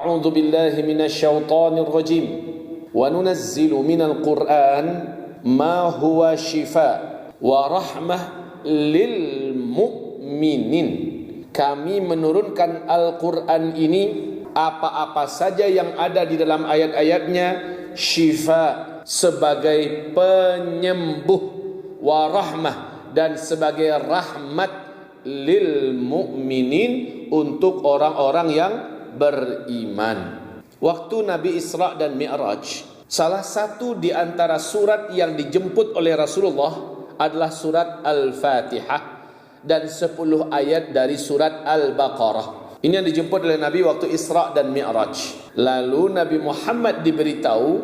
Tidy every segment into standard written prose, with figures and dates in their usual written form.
A'udzu billahi minasyaitonir rajim. Wa nunazzilu minal Qur'an ma huwa shifaa wa rahmah lil mu'minin. Kami menurunkan Al-Qur'an ini, apa-apa saja yang ada di dalam ayat-ayatnya, syifa sebagai penyembuh, wa rahmah dan sebagai rahmat lil mu'minin untuk orang-orang yang beriman. Waktu Nabi Isra dan Mi'raj, salah satu di antara surat yang dijemput oleh Rasulullah adalah surat Al-Fatihah dan 10 ayat dari surat Al-Baqarah. Ini yang dijemput oleh Nabi waktu Isra dan Mi'raj. Lalu Nabi Muhammad diberitahu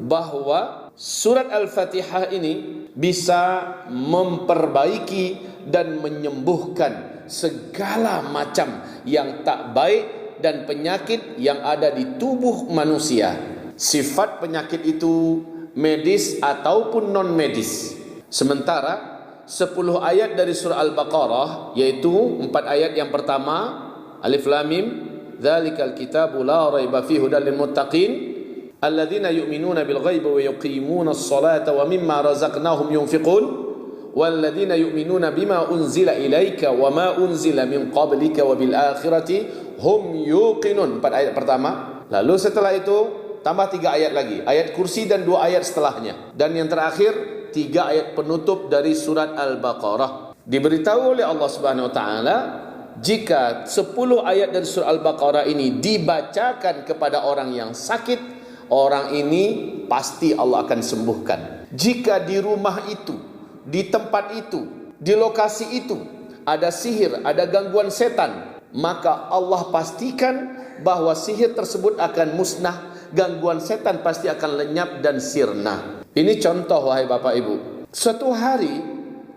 bahwa surat Al-Fatihah ini bisa memperbaiki dan menyembuhkan segala macam yang tak baik dan penyakit yang ada di tubuh manusia. Sifat penyakit itu medis ataupun non medis. Sementara 10 ayat dari surah Al-Baqarah, yaitu 4 ayat yang pertama, Alif Lam Mim, dzalikal kitabu la raiba fihi hudal lil muttaqin alladzina yu'minuna bil ghaibi wa yuqimuna as-salata wa mimma razaqnahum yunfiqun walladzina yu'minuna bima unzila ilaika wa ma unzila min qablika wa bil akhirati hum yuqinun. 4 ayat pertama. Lalu setelah itu tambah 3 ayat lagi, ayat kursi dan 2 ayat setelahnya, dan yang terakhir 3 ayat penutup dari surat Al-Baqarah. Diberitahu oleh Allah Subhanahu wa taala, jika 10 ayat dari surah Al-Baqarah ini dibacakan kepada orang yang sakit, orang ini pasti Allah akan sembuhkan. Jika di rumah itu, di tempat itu, di lokasi itu ada sihir, ada gangguan setan, maka Allah pastikan bahwa sihir tersebut akan musnah, gangguan setan pasti akan lenyap dan sirna. Ini contoh, wahai Bapak Ibu. Suatu hari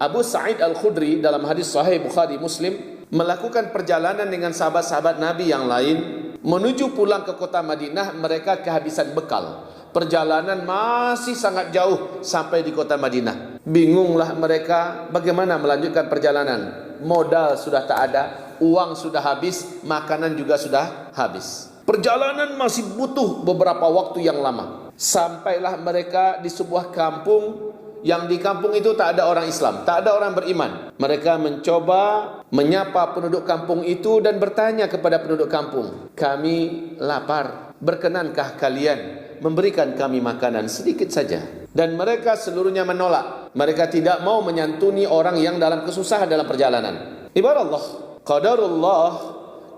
Abu Sa'id Al-Khudri dalam hadis sahih Bukhari Muslim melakukan perjalanan dengan sahabat-sahabat Nabi yang lain menuju pulang ke kota Madinah. Mereka kehabisan bekal. Perjalanan masih sangat jauh sampai di kota Madinah. Bingunglah mereka bagaimana melanjutkan perjalanan. Modal sudah tak ada, uang sudah habis, makanan juga sudah habis. Perjalanan masih butuh beberapa waktu yang lama. Sampailah mereka di sebuah kampung, yang di kampung itu tak ada orang Islam, tak ada orang beriman. Mereka mencoba menyapa penduduk kampung itu dan bertanya kepada penduduk kampung, "Kami lapar, berkenankah kalian memberikan kami makanan sedikit saja?" Dan mereka seluruhnya menolak. Mereka tidak mau menyantuni orang yang dalam kesusahan dalam perjalanan. Ibarat Allah, qadarullah,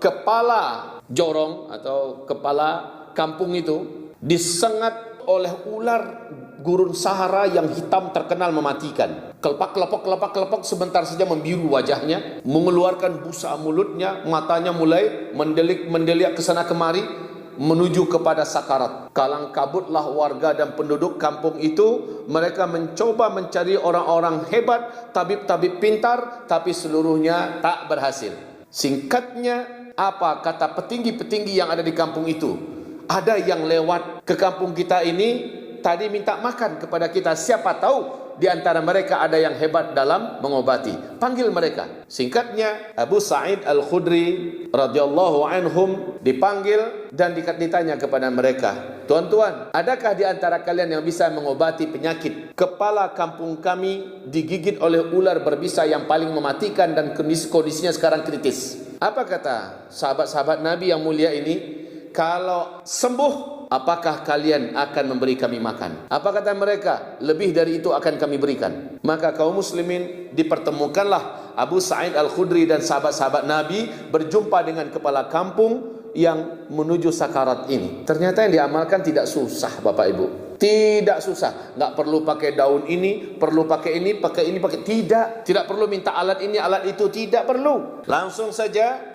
kepala jorong atau kepala kampung itu disengat oleh ular gurun Sahara yang hitam terkenal mematikan. Kelepak-kelepok sebentar saja membiru wajahnya, mengeluarkan busa mulutnya, matanya mulai mendelik-mendelik ke sana kemari menuju kepada sakarat. Kalang kabutlah warga dan penduduk kampung itu. Mereka mencoba mencari orang-orang hebat, tabib-tabib pintar, tapi seluruhnya tak berhasil. Singkatnya, apa kata petinggi-petinggi yang ada di kampung itu? Ada yang lewat ke kampung kita ini tadi minta makan kepada kita. Siapa tahu di antara mereka ada yang hebat dalam mengobati. Panggil mereka. Singkatnya, Abu Sa'id Al-Khudri radhiyallahu anhum dipanggil dan ditanya kepada mereka, "Tuan-tuan, adakah di antara kalian yang bisa mengobati penyakit? Kepala kampung kami digigit oleh ular berbisa yang paling mematikan dan kondisinya sekarang kritis." Apa kata sahabat-sahabat Nabi yang mulia ini? "Kalau sembuh, apakah kalian akan memberi kami makan?" Apa kata mereka? "Lebih dari itu akan kami berikan." Maka kaum muslimin dipertemukanlah Abu Sa'id Al-Khudri dan sahabat-sahabat Nabi berjumpa dengan kepala kampung yang menuju sakarat ini. Ternyata yang diamalkan tidak susah, Bapak Ibu. Tidak susah. Enggak perlu pakai daun ini, perlu pakai ini, pakai ini, pakai tidak. Tidak perlu minta alat ini, alat itu, tidak perlu. Langsung saja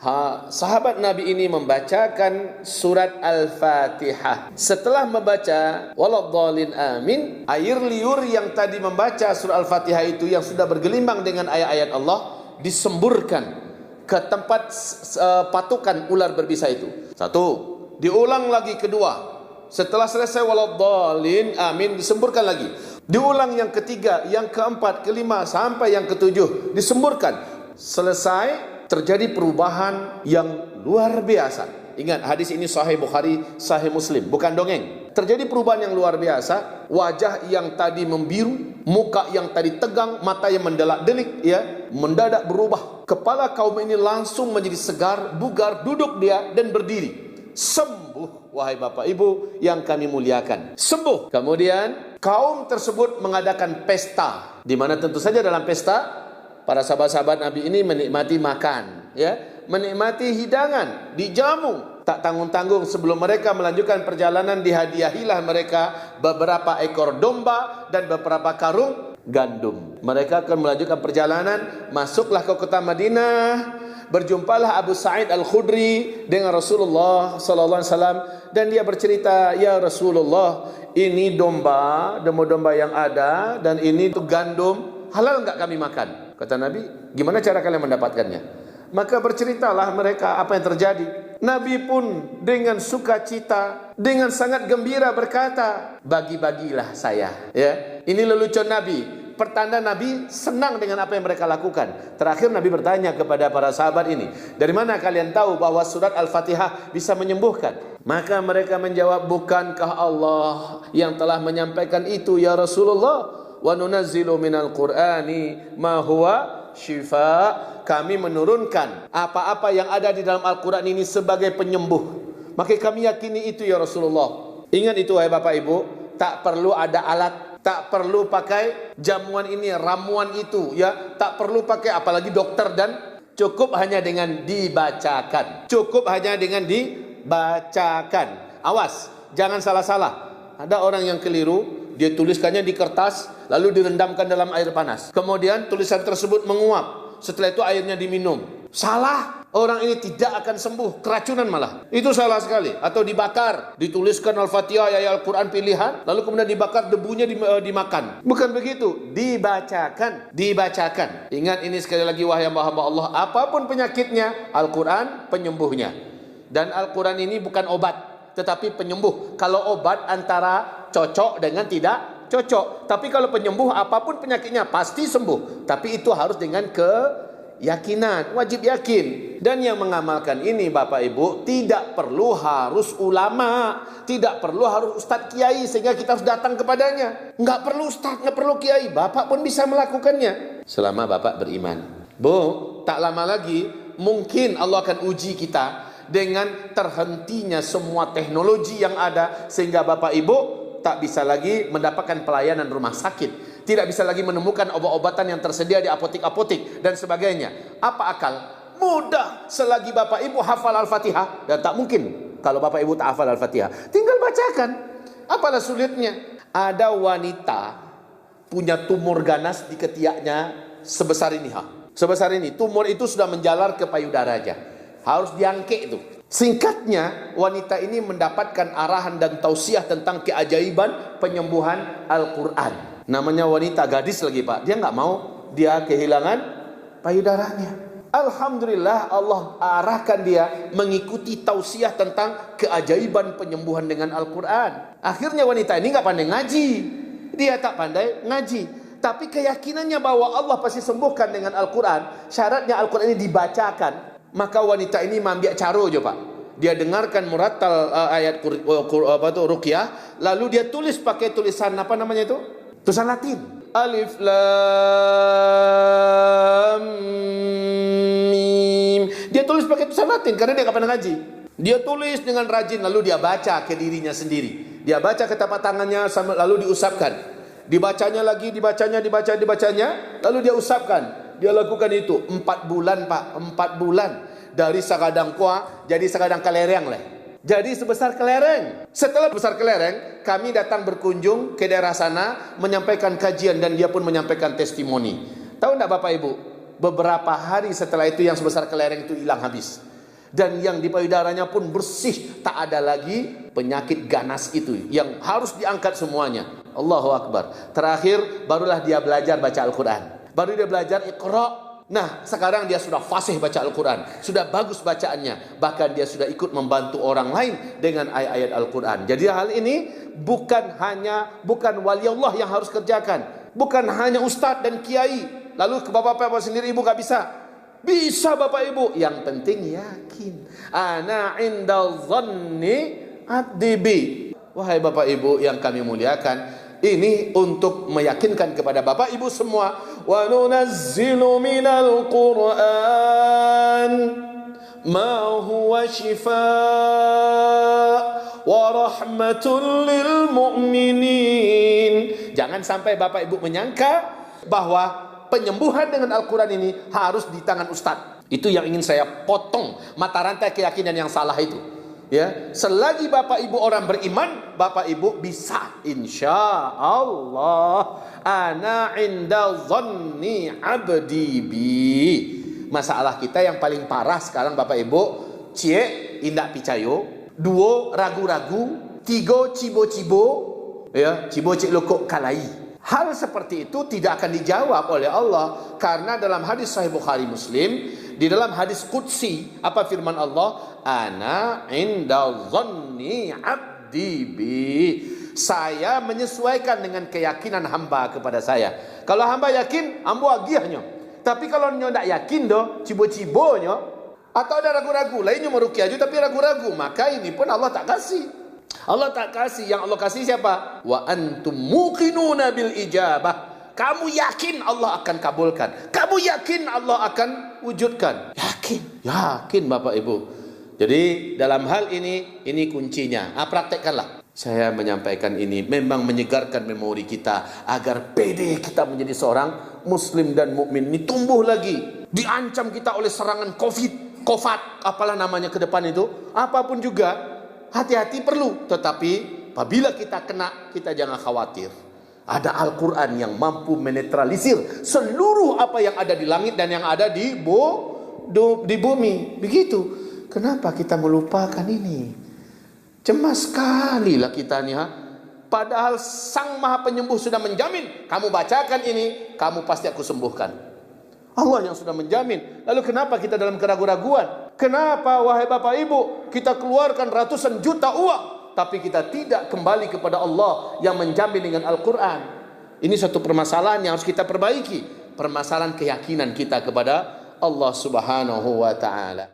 sahabat Nabi ini membacakan surat Al-Fatihah. Setelah membaca waladhdallin amin, air liur yang tadi membaca surah Al-Fatihah itu yang sudah bergelimbang dengan ayat-ayat Allah disemburkan ke tempat patukan ular berbisa itu. Satu, diulang lagi kedua. Setelah selesai waladhdallin amin disemburkan lagi. Diulang yang ketiga, yang keempat, kelima sampai yang ketujuh disemburkan. Selesai, terjadi perubahan yang luar biasa. Ingat, hadis ini Sahih Bukhari, Sahih Muslim, bukan dongeng. Terjadi perubahan yang luar biasa. Wajah yang tadi membiru, muka yang tadi tegang, mata yang mendelak-delik, ya, mendadak berubah. Kepala kaum ini langsung menjadi segar, bugar, duduk dia dan berdiri. Sembuh, wahai Bapak Ibu yang kami muliakan. Sembuh. Kemudian kaum tersebut mengadakan pesta, di mana tentu saja dalam pesta para sahabat-sahabat Nabi ini menikmati makan, ya, menikmati hidangan, dijamu. Tak tanggung-tanggung sebelum mereka melanjutkan perjalanan, dihadiahilah mereka beberapa ekor domba dan beberapa karung gandum. Mereka akan melanjutkan perjalanan, masuklah ke kota Madinah. Berjumpalah Abu Sa'id Al-Khudri dengan Rasulullah sallallahu alaihi wasallam dan dia bercerita, "Ya Rasulullah, ini domba yang ada dan ini tuh gandum, halal enggak kami makan?" Kata Nabi, "Gimana cara kalian mendapatkannya?" Maka berceritalah mereka apa yang terjadi. Nabi pun dengan sukacita, dengan sangat gembira berkata, "Bagi-bagilah saya." Ya, ini lelucon Nabi. Pertanda Nabi senang dengan apa yang mereka lakukan. Terakhir Nabi bertanya kepada para sahabat ini, "Dari mana kalian tahu bahwa surat Al-Fatihah bisa menyembuhkan?" Maka mereka menjawab, "Bukankah Allah yang telah menyampaikan itu ya Rasulullah? Wa nunazzilu minal Qur'ani ma huwa syifa." Kami menurunkan apa-apa yang ada di dalam Al-Quran ini sebagai penyembuh. Maka kami yakini itu ya Rasulullah. Ingat itu wahai Bapak Ibu, tak perlu ada alat, tak perlu pakai jamuan ini, ramuan itu, ya, tak perlu pakai apalagi dokter, dan cukup hanya dengan dibacakan. Cukup hanya dengan dibacakan. Awas, jangan salah-salah. Ada orang yang keliru, dia tuliskannya di kertas, lalu direndamkan dalam air panas. Kemudian tulisan tersebut menguap. Setelah itu airnya diminum. Salah. Orang ini tidak akan sembuh, keracunan malah. Itu salah sekali. Atau dibakar, dituliskan Al-Fatihah, ayat Al-Quran pilihan, lalu kemudian dibakar, debunya dimakan. Bukan begitu. Dibacakan. Dibacakan. Ingat ini sekali lagi wahai hamba-hamba Allah, apapun penyakitnya, Al-Quran penyembuhnya. Dan Al-Quran ini bukan obat, tetapi penyembuh. Kalau obat antara cocok dengan tidak cocok. Tapi kalau penyembuh, apapun penyakitnya pasti sembuh. Tapi itu harus dengan keyakinan, wajib yakin. Dan yang mengamalkan ini Bapak Ibu, tidak perlu harus ulama, tidak perlu harus ustadz kiai sehingga kita harus datang kepadanya. Enggak perlu ustadz, enggak perlu kiai, Bapak pun bisa melakukannya selama Bapak beriman. Bu, tak lama lagi mungkin Allah akan uji kita dengan terhentinya semua teknologi yang ada, sehingga Bapak Ibu tak bisa lagi mendapatkan pelayanan rumah sakit, tidak bisa lagi menemukan obat-obatan yang tersedia di apotik-apotik dan sebagainya. Apa akal? Mudah selagi Bapak Ibu hafal Al-Fatihah, dan tak mungkin kalau Bapak Ibu tak hafal Al-Fatihah. Tinggal bacakan. Apalah sulitnya? Ada wanita punya tumor ganas di ketiaknya sebesar ini, sebesar ini. Tumor itu sudah menjalar ke payudaranya. Harus diangkat itu. Singkatnya, wanita ini mendapatkan arahan dan tausiah tentang keajaiban penyembuhan Al-Quran. Namanya wanita, gadis lagi Pak. Dia nggak mau dia kehilangan payudaranya. Alhamdulillah Allah arahkan dia mengikuti tausiah tentang keajaiban penyembuhan dengan Al-Quran. Akhirnya wanita ini nggak pandai ngaji. Dia tak pandai ngaji. Tapi keyakinannya bahwa Allah pasti sembuhkan dengan Al-Quran. Syaratnya Al-Quran ini dibacakan. Maka wanita ini mambiak caro je Pak. Dia dengarkan murattal ayat ruqyah, lalu dia tulis pakai tulisan apa namanya itu? Tulisan Latin. Alif lam mim. Dia tulis pakai tulisan Latin karena dia enggak pernah ngaji. Dia tulis dengan rajin, lalu dia baca ke dirinya sendiri. Dia baca ke tapak tangannya lalu diusapkan. Dibacanya lagi, dibacanya, lalu dia usapkan. Dia lakukan itu 4 bulan Pak, 4 bulan. Dari sekadang kuah jadi sekadang kelereng lah. Jadi sebesar kelereng. Setelah besar kelereng, kami datang berkunjung ke daerah sana, menyampaikan kajian dan dia pun menyampaikan testimoni. Tahu enggak Bapak Ibu? Beberapa hari setelah itu yang sebesar kelereng itu hilang habis. Dan yang di payudaranya pun bersih, tak ada lagi penyakit ganas itu yang harus diangkat semuanya. Allahu Akbar. Terakhir barulah dia belajar baca Al-Quran. Baru dia belajar Iqra. Nah, sekarang dia sudah fasih baca Al-Quran, sudah bagus bacaannya. Bahkan dia sudah ikut membantu orang lain dengan ayat-ayat Al-Quran. Jadi hal ini bukan wali Allah yang harus kerjakan, bukan hanya ustadz dan kiai. Lalu ke bapak-bapak sendiri ibu gak bisa. Bisa Bapak Ibu, yang penting yakin. Ana inda dhanni abdi bi. Wahai Bapak Ibu yang kami muliakan, ini untuk meyakinkan kepada Bapak Ibu semua. Wa nunazzilu minal Qur'an ma huwa shifaa wa rahmatul lil mu'minin. Jangan sampai Bapak Ibu menyangka bahwa penyembuhan dengan Al-Quran ini harus di tangan Ustadz. Itu yang ingin saya potong mata rantai keyakinan yang salah itu. Ya, selagi Bapak Ibu orang beriman, Bapak Ibu bisa, insya Allah. Ana inda dhanni abdi bi. Masalah kita yang paling parah sekarang Bapak Ibu, cie indak picayo, duo ragu-ragu, tigo cibo-cibo, ya cibo cik lokok kalai. Hal seperti itu tidak akan dijawab oleh Allah, karena dalam hadis Sahih Bukhari Muslim, di dalam hadis Qudsi, apa firman Allah? Ana inda dhanni abdi bi. Saya menyesuaikan dengan keyakinan hamba kepada saya. Kalau hamba yakin, ambo agiahnya. Tapi kalau nyo ndak yakin do, cibo-cibonya, atau ada ragu-ragu, lainnya meruqyah aja tapi ragu-ragu, maka ini pun Allah tak kasih. Allah tak kasih. Yang Allah kasih siapa? Wa antum muqinuna bil ijabah. Kamu yakin Allah akan kabulkan. Kamu yakin Allah akan wujudkan. Yakin Bapak Ibu. Jadi dalam hal ini kuncinya. Praktekkanlah. Saya menyampaikan ini memang menyegarkan memori kita agar pede kita menjadi seorang muslim dan mukmin ini tumbuh lagi. Diancam kita oleh serangan COVID, apalah namanya ke depan itu, apapun juga. Hati-hati perlu, tetapi apabila kita kena, kita jangan khawatir. Ada Al-Quran yang mampu menetralisir seluruh apa yang ada di langit dan yang ada di bumi. Begitu. Kenapa kita melupakan ini? Cemas sekali lah kita nih. Padahal Sang Maha Penyembuh sudah menjamin, kamu bacakan ini, kamu pasti aku sembuhkan. Allah yang sudah menjamin. Lalu kenapa kita dalam keraguan-raguan? Kenapa wahai Bapak Ibu kita keluarkan ratusan juta uang, tapi kita tidak kembali kepada Allah yang menjamin dengan Al-Quran? Ini satu permasalahan yang harus kita perbaiki. Permasalahan keyakinan kita kepada Allah Subhanahu wa ta'ala.